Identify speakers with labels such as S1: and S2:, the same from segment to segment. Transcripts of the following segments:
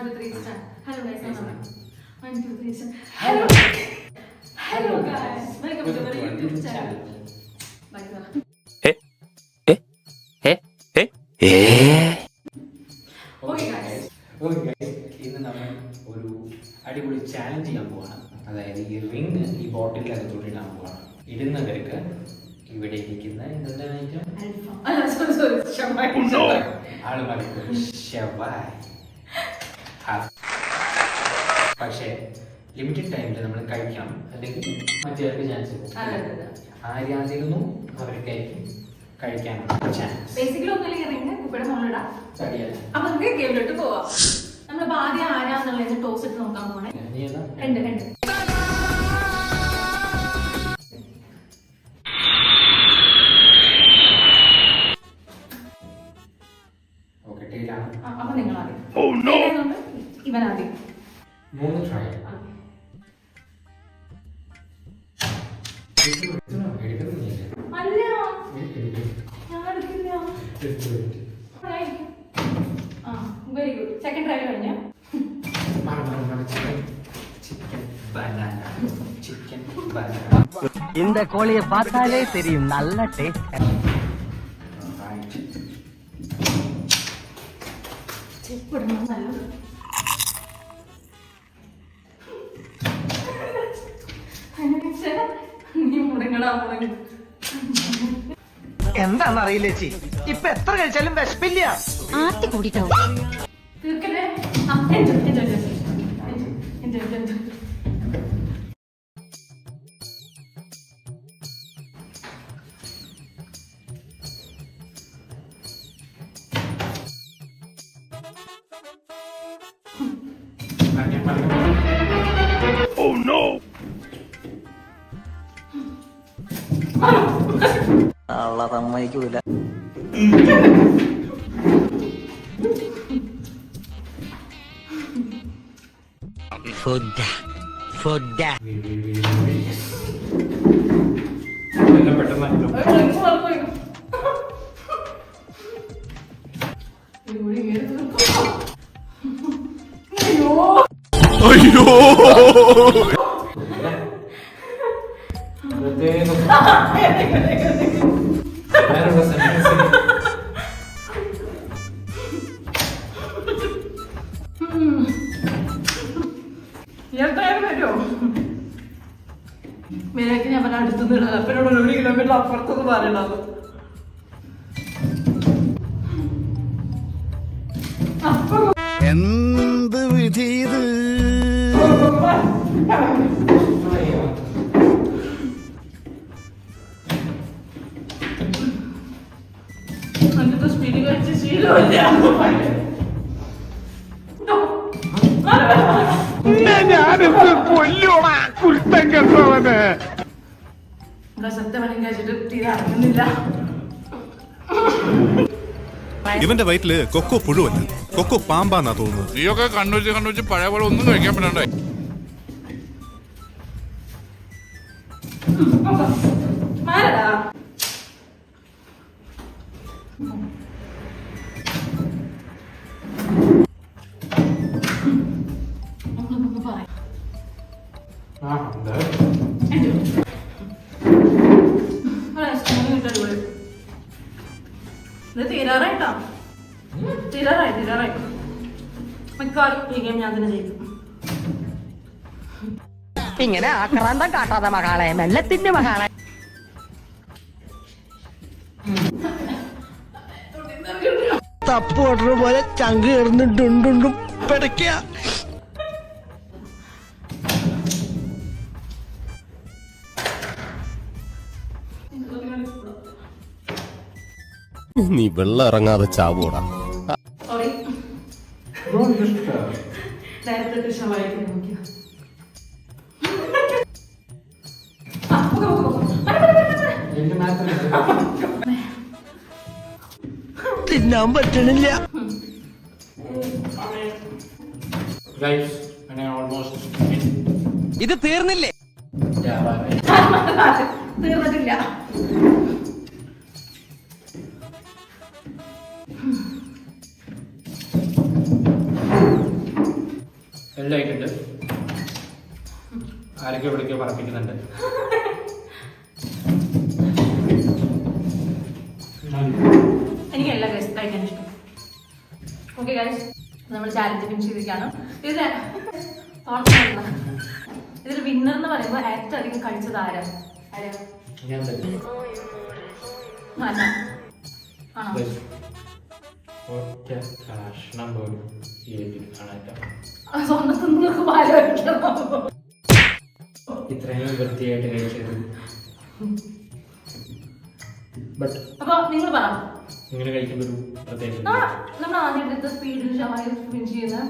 S1: 2, 3, start. Hello guys, 1, 2, 3, start. Hello. Hello guys. Welcome to our YouTube channel. Bye. Okay guys.
S2: ഇന്ന് നമ്മൾ ഒരു അടിപൊളി challenge ചെയ്യാൻ പോവാണ്. അതായത് ഈ റിങ് ഈ ബോട്ടിലിനകത്തോട്ട് ഇടാൻ പോവാണ്. ഇടുന്നവർക്ക് ഇവിടെ ഇരിക്കുന്ന പക്ഷേ ലിമിറ്റഡ് ടൈമിൽ നമ്മൾ കഴിക്കണം, അല്ലെങ്കിൽ മറ്റേ ചാൻസ് ആര്യാതിരുന്നു അവർക്കായിരിക്കും കഴിക്കാനുള്ള ചാൻസ്.
S1: ബേസിക്കലി ഒന്നുമില്ലെങ്കിൽ റിങ് കുപ്പിയുടെ മുകളിലിടാം. അപ്പൊ നമുക്ക് ഗെയിമിലോട്ട് പോവാം. നമ്മളിപ്പോ ആദ്യം ആരാന്നുള്ളത് ടോസ് ഇട്ട് നോക്കാൻ പോണേ. രണ്ട് അപ്പൊ നിങ്ങൾ ആദ്യം, ഇവൻ ആദ്യം.
S2: 3 ട്രൈ.
S1: അല്ല ഞാൻ എടുക്കില്ല. Very good. സെക്കൻഡ് ട്രയൽ കഴിഞ്ഞ
S3: இந்த கோழியை பார்த்தாலே தெரியும் நல்ல டேஸ்ட். എന്താണെന്നറിയില്ല ചേച്ചി, ഇപ്പൊ എത്ര കഴിച്ചാലും വിശപ്പില്ല.
S4: ആർത്തി കൂടിട്ടാവും.
S5: Oh no!
S3: Allah സമ്മതിക്കൂല.
S5: അയ്യോ
S1: മേലേക്ക് ഞാൻ അടുത്തുനിന്ന് അപ്പനോട് 1 കിലോമീറ്റർ അപ്പുറത്തൊന്ന് പറയണത്.
S5: എന്ത് വിധി ഇത്?
S1: എന്നിട്ട് സ്പീഡ് കഴിച്ച് ശീലമില്ല.
S5: ഞാനെന്ത് കൊല്ലോണ കുരുത്തം കെട്ടവന്.
S1: സത്യവനും കഴിച്ചിട്ട് തീരെ അറിയുന്നില്ല.
S6: ഇവന്റെ വയറ്റില് കൊക്കോ പുഴുവല്ല, കൊക്കോ പാമ്പാന്നാ തോന്നുന്നത്.
S5: നീയൊക്കെ കണ്ണുവെച്ച് പഴയ പോലെ ഒന്നും കഴിക്കാൻ പറ്റണ്ടേ?
S1: മാറടാ. ഇത് തീരാറായിട്ടാ. തീരാറായി. മിക്കവാറും ഈ ഗെയിം ഞാൻ തന്നെ ജയിക്കും.
S3: ഇങ്ങനെ ആക്രാന്തം കാട്ടാതെ മകളെ, മെല്ലത്തിന്റെ മകളെ. തപ്പ് ഓർഡർ പോലെ ചങ്ക് കയറുന്നുണ്ടുണ്ടുണ്ടും പിടയ്ക്ക.
S6: നീ വെള്ളം ഇറങ്ങാതെ ചാവൂടാ.
S1: നേരത്തെ കൃഷ്ണമായിട്ട് നോക്കിയോ.
S3: തിന്നാൻ പറ്റണില്ല. ഇത് തീർന്നില്ലേ?
S1: തീർന്നിട്ടില്ല.
S2: എല്ലാം ആയിട്ടുണ്ട്. ആരൊക്കെ എവിടേക്കോ പറപ്പിക്കുന്നുണ്ട്.
S1: എനിക്ക് എല്ലാ ഗൈസ് കഴിക്കാൻ ഇഷ്ടം. ഓക്കെ ഗൈസ്, നമ്മൾ ചാലഞ്ച് ഫിനിഷ് ചെയ്തിരിക്കുകയാണ്. ഇതിൽ വിന്നർ എന്ന് പറയുമ്പോൾ ഏറ്റവും അധികം കഴിച്ചത് ആരാ?
S2: ഞാൻ തന്നെ.
S1: അല്ല ആണോ?
S2: ഒറ്റ കഷ്ണം പോലും കാണാനില്ല.
S1: സ്വന്തത്തിൽ നിങ്ങൾക്ക് പാല് കഴിക്കണം.
S2: ഇത്രയും വൃത്തിയായിട്ട് കഴിച്ചത്. ബട്ട്
S1: അപ്പൊ നിങ്ങൾ പറ,
S2: ഇങ്ങനെ കഴിക്കുമ്പോൾ ഒരു പ്രത്യേക
S1: നമ്മൾ ആദ്യം എടുത്ത സ്പീഡിൽ ഷവായി ഫിനിഷ് ചെയ്യുന്നത്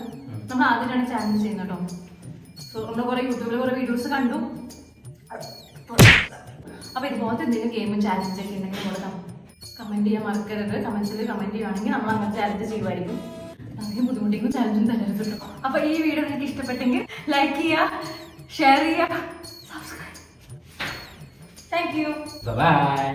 S1: നമ്മൾ ആദ്യമായിട്ടാണ് ചാലഞ്ച് ചെയ്യുന്നത് കേട്ടോ. സോ നമ്മൾ കുറെ യൂട്യൂബിൽ കുറെ വീഡിയോസ് കണ്ടു. അപ്പൊ ഇതുപോലത്തെ എന്തെങ്കിലും ഗെയിമും ചാലഞ്ച് ഒക്കെ ഉണ്ടെങ്കിൽ നമ്മൾ കമന്റ് ചെയ്യാൻ മറക്കരുത്. കമന്റ്സിൽ കമന്റ് ചെയ്യുവാണെങ്കിൽ നമ്മൾ അങ്ങനെ ചാലഞ്ച് ചെയ്യുമായിരിക്കും. അധികം ബുദ്ധിമുട്ടിക്കും ചാലഞ്ചും തരരുത് കേട്ടോ. അപ്പൊ ഈ വീഡിയോ നിങ്ങൾക്ക് ഇഷ്ടപ്പെട്ടെങ്കിൽ ലൈക്ക് ചെയ്യുക, ഷെയർ ചെയ്യുക, സബ്സ്ക്രൈബ്. Thank you.
S2: ബൈ.